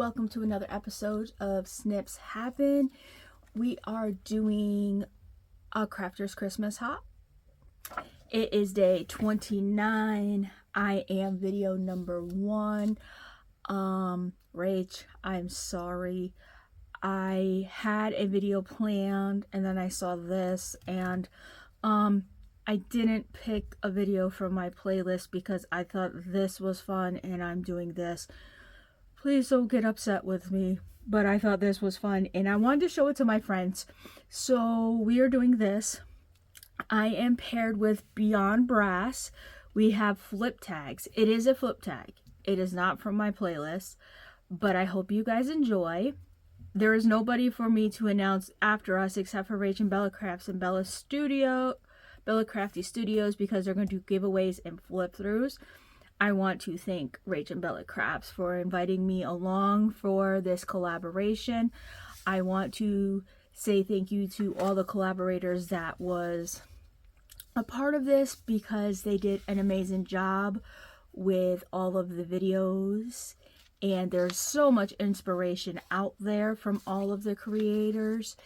welcome to another episode of Snips Happen. We are doing a Crafters Christmas Hop. It is day 29. I am video number 1. Rach, I'm sorry. I had a video planned and then I saw this and I didn't pick a video from my playlist because I thought this was fun and I'm doing this. Please don't get upset with me, but I thought this was fun and I wanted to show it to my friends. So we are doing this. I am paired with Beyond Brass. We have flip tags. It is a flip tag. It is not from my playlist, but I hope you guys enjoy. There is nobody for me to announce after us except for RachandBella Crafts and Bella Crafty Studios, because they're going to do giveaways and flip throughs. I want to thank RachandBella Crafts for inviting me along for this collaboration. I want to say thank you to all the collaborators that was a part of this, because they did an amazing job with all of the videos. And there's so much inspiration out there from all of the creators.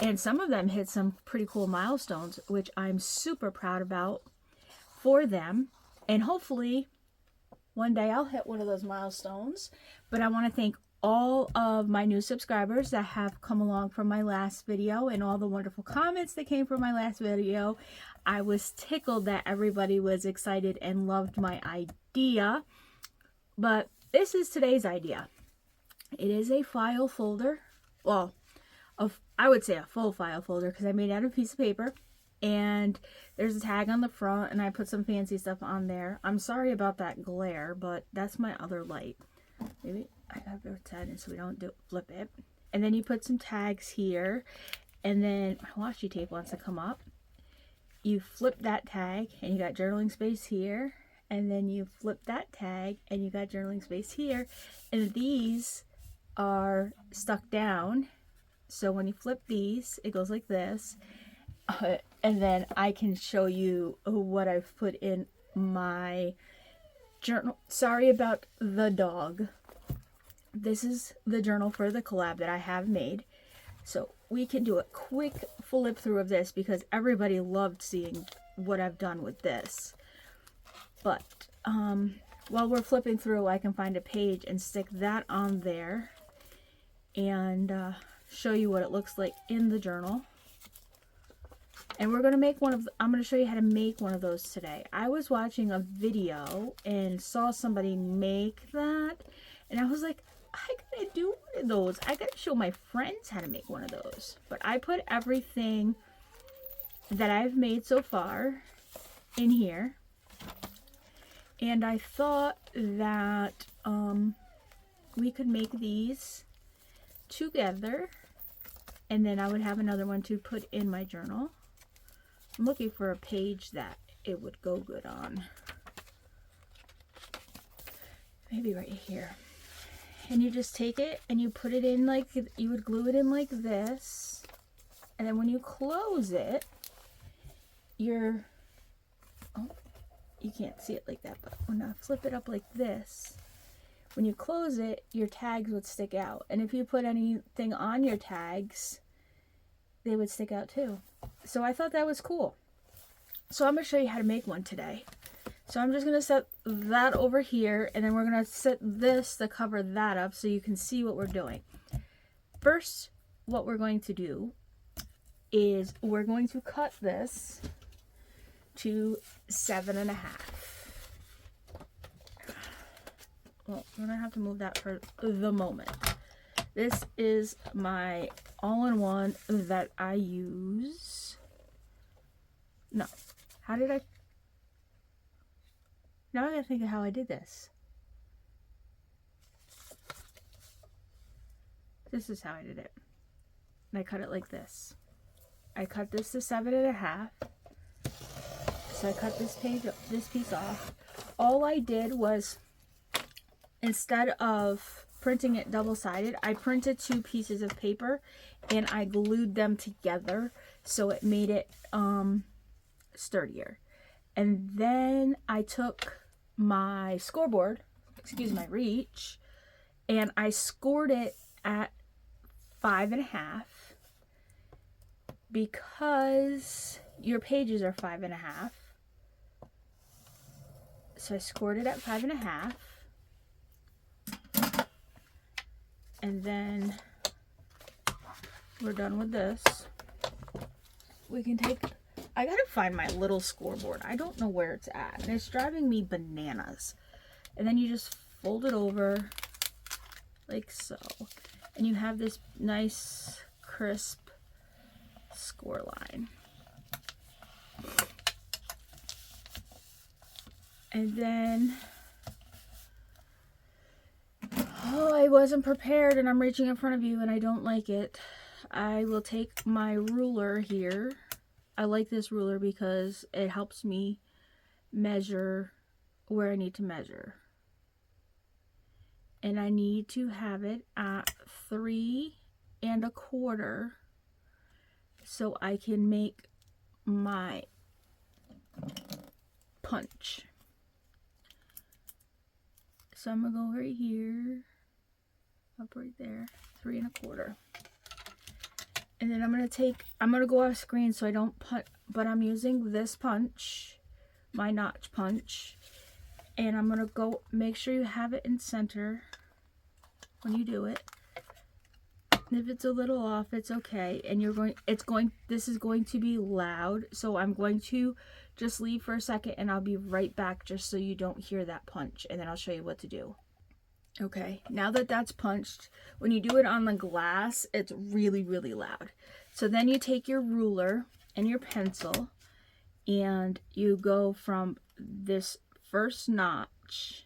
And some of them hit some pretty cool milestones, which I'm super proud about for them. And hopefully one day I'll hit one of those milestones. But I want to thank all of my new subscribers that have come along from my last video and all the wonderful comments that came from my last video. I was tickled that everybody was excited and loved my idea. But this is today's idea. It is a file folder. Well, I would say a full file folder because I made it out of a piece of paper. And there's a tag on the front and I put some fancy stuff on there. I'm sorry about that glare, but that's my other light. Maybe I gotta pretend it so we don't flip it. And then you put some tags here. And then my washi tape wants to come up. You flip that tag and you got journaling space here. And then you flip that tag and you got journaling space here. And these are stuck down. So when you flip these, it goes like this. And then I can show you what I've put in my journal. Sorry about the dog. This is the journal for the collab that I have made. So we can do a quick flip through of this because everybody loved seeing what I've done with this. But while we're flipping through, I can find a page and stick that on there and show you what it looks like in the journal. And we're going to make I'm going to show you how to make one of those today. I was watching a video and saw somebody make that. And I was like, I gotta do one of those. I gotta show my friends how to make one of those. But I put everything that I've made so far in here. And I thought that we could make these together. And then I would have another one to put in my journal. I'm looking for a page that it would go good on. Maybe right here. And you just take it and you put it in like, you would glue it in like this. And then when you close it, you can't see it like that, but when I flip it up like this, when you close it, your tags would stick out. And if you put anything on your tags, they would stick out too. So I thought that was cool. So I'm going to show you how to make one today. So I'm just going to set that over here, and then we're going to set this to cover that up so you can see what we're doing. First, what we're going to do is we're going to cut this to 7.5. Well, I'm gonna have to move that for the moment. This is my all-in-one that I use. No, how did I? Now I gotta think of how I did this. This is how I did it. And I cut it like this. I cut this to 7.5. So I cut this piece off. All I did was, instead of printing it double-sided, I printed 2 pieces of paper and I glued them together so it made it sturdier. And then I took my scoreboard, my reach, And I scored it at 5.5 because your pages are 5.5. So I scored it at 5.5. And then we're done with this. We can take, I gotta find my little scoreboard. I don't know where it's at, and it's driving me bananas. And then you just fold it over like so. And you have this nice, crisp score line. And then, oh, I wasn't prepared and I'm reaching in front of you and I don't like it. I will take my ruler here. I like this ruler because it helps me measure where I need to measure. And I need to have it at 3 1/4 so I can make my punch. So I'm gonna go right here, up right there, 3 1/4. And then I'm gonna go off screen so I don't punch, but I'm using this punch, my notch punch. And I'm gonna go, make sure you have it in center when you do it. If it's a little off, it's okay. And this is going to be loud. So I'm going to just leave for a second and I'll be right back just so you don't hear that punch. And then I'll show you what to do. Okay, now that that's punched, when you do it on the glass, it's really, really loud. So then you take your ruler and your pencil and you go from this first notch.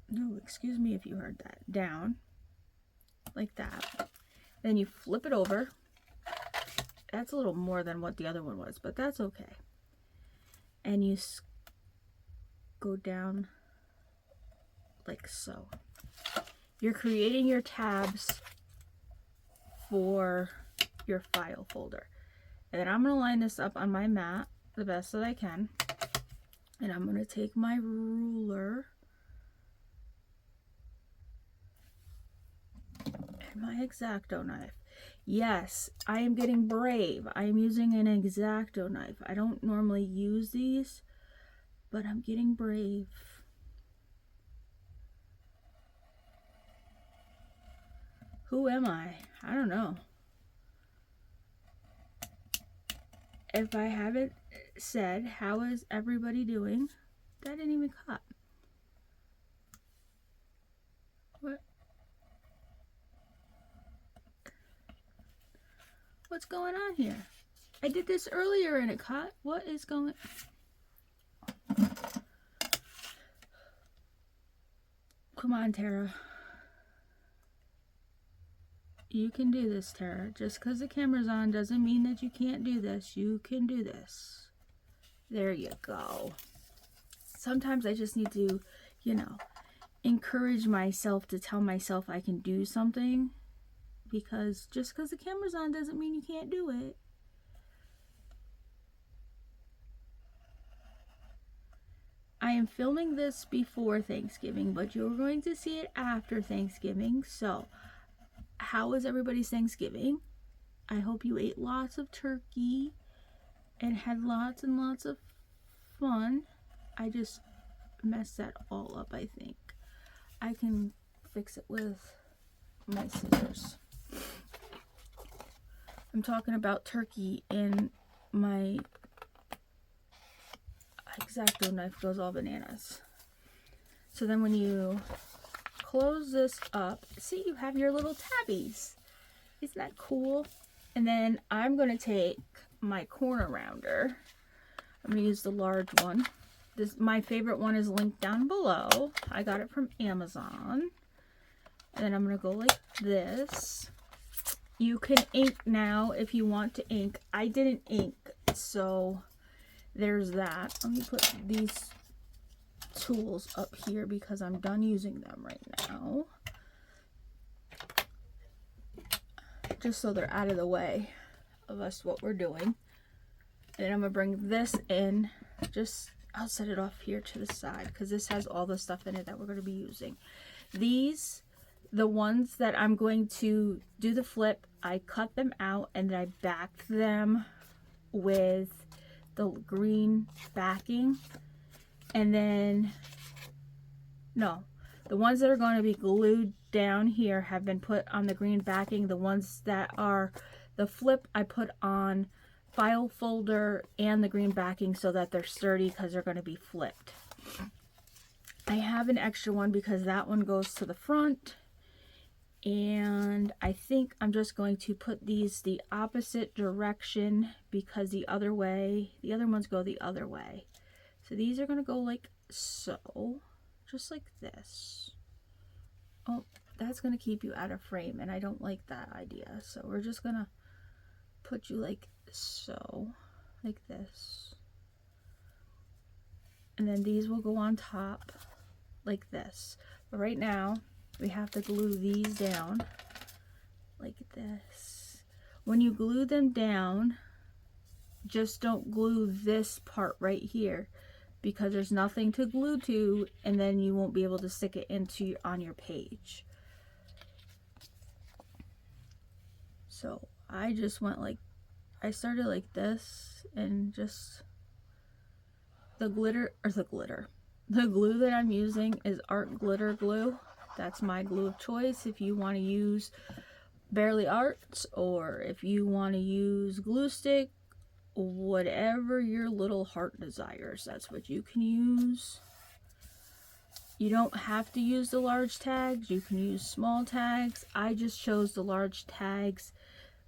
No, excuse me if you heard that. Down, like that. Then you flip it over. That's a little more than what the other one was, but that's okay. And you go down like so. You're creating your tabs for your file folder. And then I'm going to line this up on my mat the best that I can. And I'm going to take my ruler and my X-Acto knife. Yes, I am getting brave. I am using an X-Acto knife. I don't normally use these, but I'm getting brave. Who am I? I don't know. If I haven't said, how is everybody doing? That didn't even cut. What? What's going on here? I did this earlier and it cut. What is going on? Come on, Tara. You can do this, Tara. Just because the camera's on doesn't mean that you can't do this. You can do this. There you go. Sometimes I just need to, you know, encourage myself to tell myself I can do something. Because just because the camera's on doesn't mean you can't do it. I am filming this before Thanksgiving, but you're going to see it after Thanksgiving. So, how was everybody's Thanksgiving? I hope you ate lots of turkey and had lots and lots of fun. I just messed that all up, I think. I can fix it with my scissors. I'm talking about turkey and my X-Acto knife goes all bananas. So then when you close this up, see, you have your little tabbies. Isn't that cool? And then I'm going to take my corner rounder. I'm going to use the large one. My favorite one is linked down below. I got it from Amazon. And then I'm going to go like this. You can ink now if you want to ink. I didn't ink, so there's that. Let me put these tools up here because I'm done using them right now. Just so they're out of the way of us what we're doing. And I'm going to bring this in just I'll set it off here to the side because this has all the stuff in it that we're going to be using. These, the ones that I'm going to do the flip, I cut them out and then I backed them with the green backing. And then, no, the ones that are going to be glued down here have been put on the green backing. The ones that are the flip, I put on file folder and the green backing so that they're sturdy because they're going to be flipped. I have an extra one because that one goes to the front, and I think I'm just going to put these the opposite direction because the other ones go the other way. So these are going to go like so, just like this. Oh, that's going to keep you out of frame and I don't like that idea. So we're just going to put you like so, like this. And then these will go on top like this. But right now we have to glue these down like this. When you glue them down, just don't glue this part right here because there's nothing to glue to, and then you won't be able to stick it into on your page. So I just went like, I started like this, and just the glue that I'm using is Art Glitter Glue. That's my glue of choice. If you want to use Barely Arts, or if you want to use glue stick, whatever your little heart desires, that's what you can use. You don't have to use the large tags, you can use small tags. I just chose the large tags,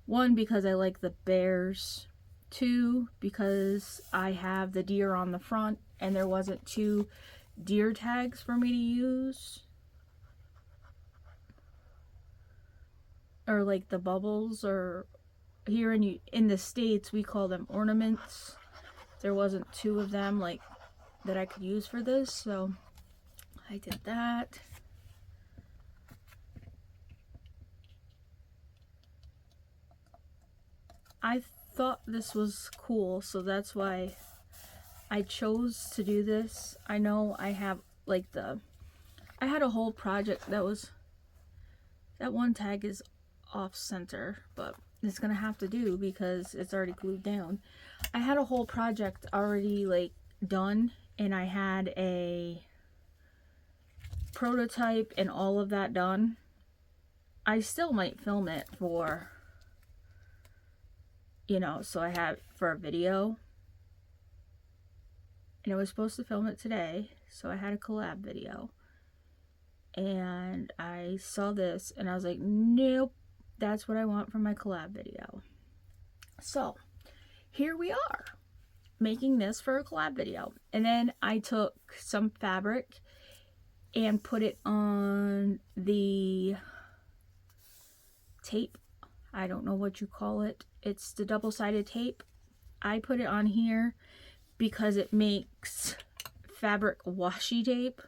1 because I like the bears, 2 because I have the deer on the front and there wasn't 2 deer tags for me to use, or like the bubbles, or here in the States we call them ornaments. There wasn't 2 of them like that I could use for this, so I did that. I thought this was cool, so that's why I chose to do this. I know I have like I had a whole project that one tag is off center, but it's gonna have to do because it's already glued down. I had a whole project already like done, and I had a prototype and all of that done. I still might film it for, you know, so I have for a video, and I was supposed to film it today, so I had a collab video, and I saw this and I was like, nope, that's what I want for my collab video. So here we are making this for a collab video. And then I took some fabric and put it on the tape. I don't know what you call it. It's the double-sided tape. I put it on here because it makes fabric washi tape.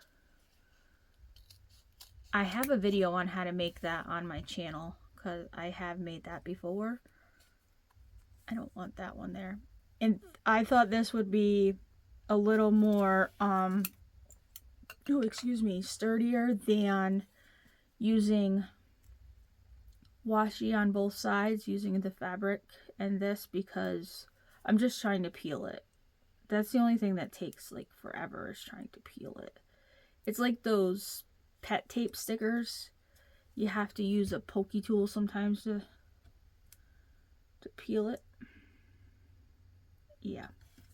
I have a video on how to make that on my channel because I have made that before. I don't want that one there. And I thought this would be a little more sturdier than using washi on both sides, using the fabric and this, because I'm just trying to peel it. That's the only thing that takes like forever, is trying to peel it. It's like those pet tape stickers. You have to use a pokey tool sometimes to peel it. Yeah,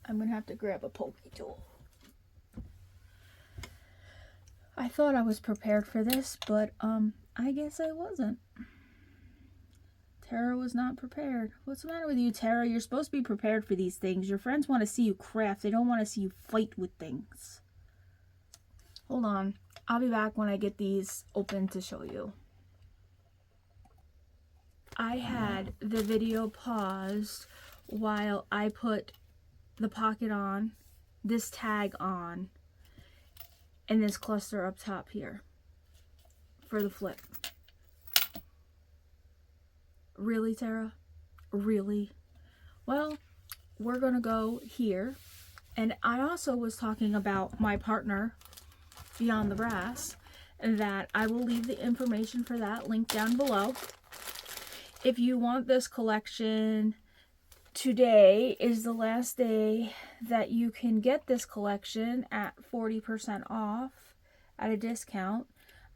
I'm gonna have to grab a pokey tool. I thought I was prepared for this, but I guess I wasn't. Tara was not prepared. What's the matter with you, Tara? You're supposed to be prepared for these things. Your friends want to see you craft. They don't want to see you fight with things. Hold on. I'll be back when I get these open to show you. I had the video paused while I put the pocket on, this tag on, and this cluster up top here for the flip. Really, Tara? Really? Well, we're gonna go here And I also was talking about my partner, Beyond the Brass, that I will leave the information for that link down below. If you want this collection, today is the last day that you can get this collection at 40% off at a discount.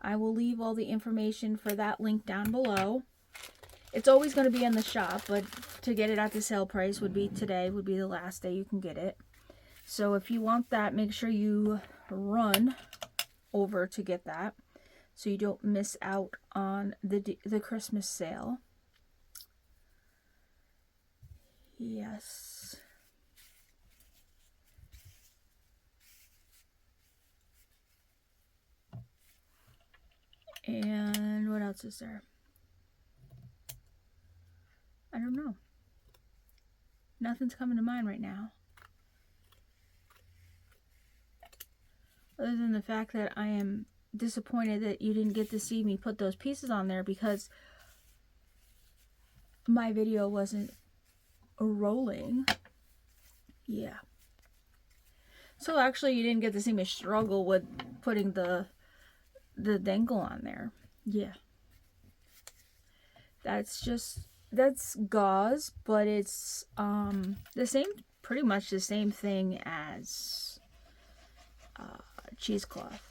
I will leave all the information for that link down below. It's always going to be in the shop, but to get it at the sale price would be today, would be the last day you can get it. So if you want that, make sure you run over to get that so you don't miss out on the Christmas sale. Yes. And what else is there? I don't know. Nothing's coming to mind right now. Other than the fact that I am disappointed that you didn't get to see me put those pieces on there because my video wasn't rolling. Yeah. So actually you didn't get to see me struggle with putting the dangle on there. Yeah. That's gauze, but it's pretty much the same thing as cheesecloth.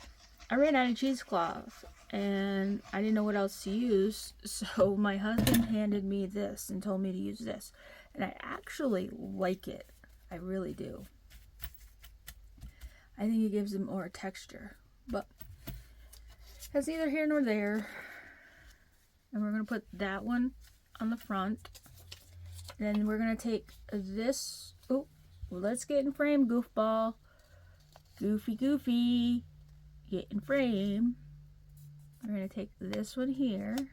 I ran out of cheesecloth and I didn't know what else to use, so my husband handed me this and told me to use this, and I actually like it. I really do. I think it gives it more texture, but that's neither here nor there. And we're going to put that one on the front. Then we're going to take this. Oh, let's get in frame, goofball. Goofy. Get in frame. We're going to take this one here. And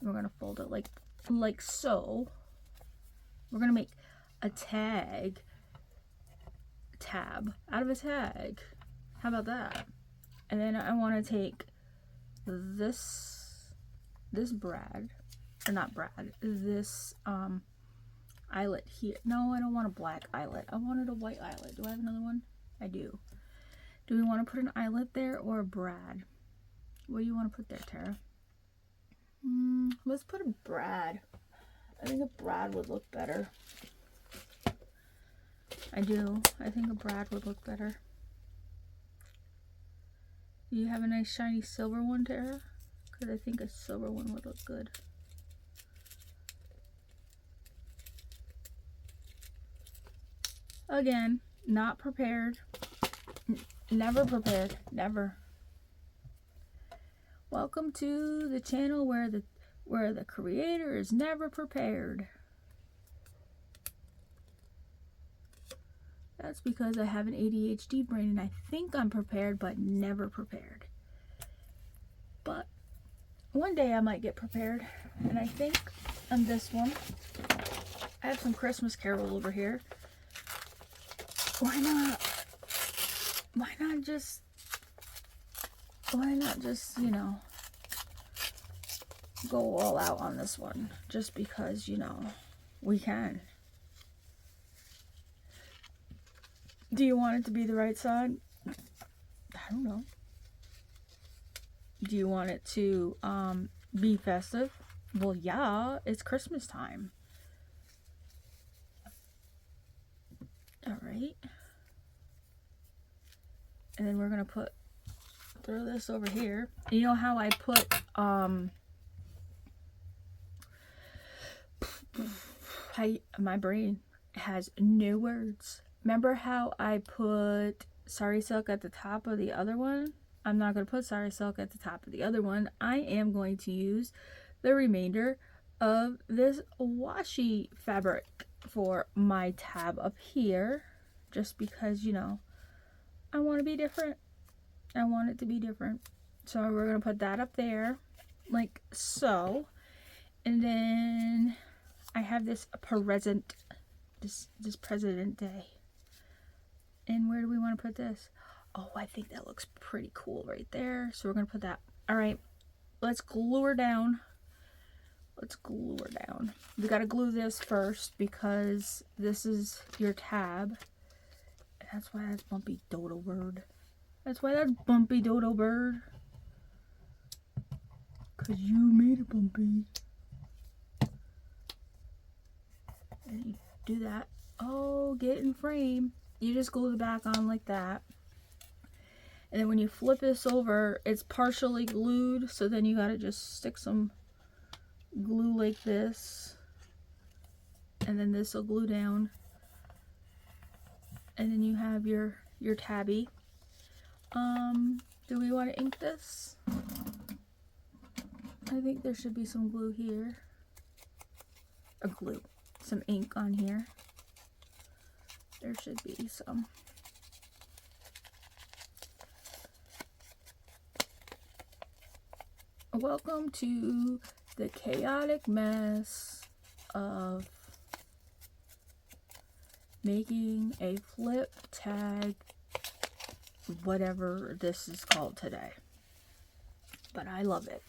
we're going to fold it like so. We're going to make a tab out of a tag. How about that? And then I want to take this brad, or not brad, this eyelet here. No, I don't want a black eyelet. I wanted a white eyelet. Do I have another one? I do. Do we want to put an eyelet there or a brad? What do you want to put there, Tara? Let's put a brad. I think a brad would look better. I do. I think a brad would look better. Do you have a nice shiny silver one, Tara? Because I think a silver one would look good. Again, not prepared. Never prepared. Never. Welcome to the channel where the creator is never prepared. That's because I have an ADHD brain and I think I'm prepared, but never prepared. But one day I might get prepared, and I think on this one, I have some Christmas Carol over here. Why not just, you know, go all out on this one, just because, you know, we can. Do you want it to be the right side? I don't know. Do you want it to be festive? Well, yeah, it's Christmas time. All right. And then we're going to throw this over here. You know how I put, my brain has no words. Remember how I put sari silk at the top of the other one? I'm not going to put sari silk at the top of the other one. I am going to use the remainder of this washi fabric for my tab up here, just because, you know, I want to be different. I want it to be different. So we're going to put that up there like so. And then I have this present, this President Day. And where do we want to put this? Oh, I think that looks pretty cool right there. So we're going to put that. All right, let's glue her down. Let's glue her down. We got to glue this first because this is your tab. That's why that's Bumpy Dodo Bird. That's why that's Bumpy Dodo Bird. Cause you made it, Bumpy. And you do that. Oh, get in frame. You just glue the back on like that. And then when you flip this over, it's partially glued. So then you gotta just stick some glue like this. And then this will glue down. And then you have your tabby. Do we want to ink this? I think there should be some glue here. Some ink on here. There should be some. Welcome to the chaotic mess of making a flip tag, whatever this is called today. But I love it.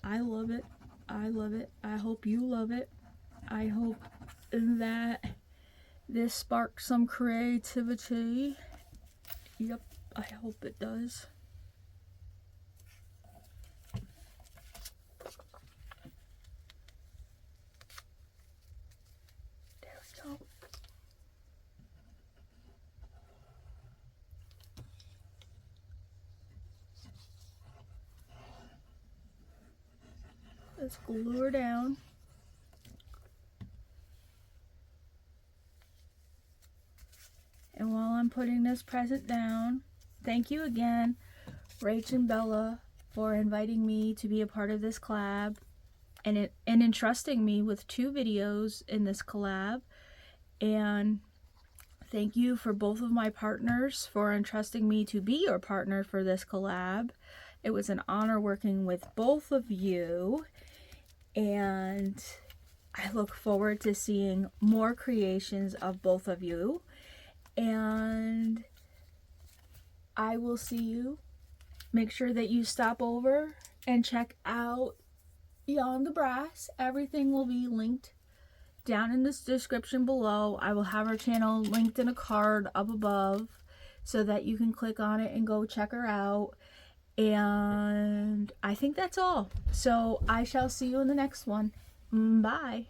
I love it. I love it. I hope you love it. I hope that this sparks some creativity. Yep, I hope it does. There we go. Let's glue her down. And while I'm putting this present down, thank you again, RachandBella, for inviting me to be a part of this collab and entrusting me with 2 videos in this collab. And thank you for both of my partners for entrusting me to be your partner for this collab. It was an honor working with both of you. And I look forward to seeing more creations of both of you. And I will see you. Make sure that you stop over and check out Beyond the Brass. Everything will be linked down in this description below. I will have her channel linked in a card up above so that you can click on it and go check her out. And I think that's all. So I shall see you in the next one. Bye.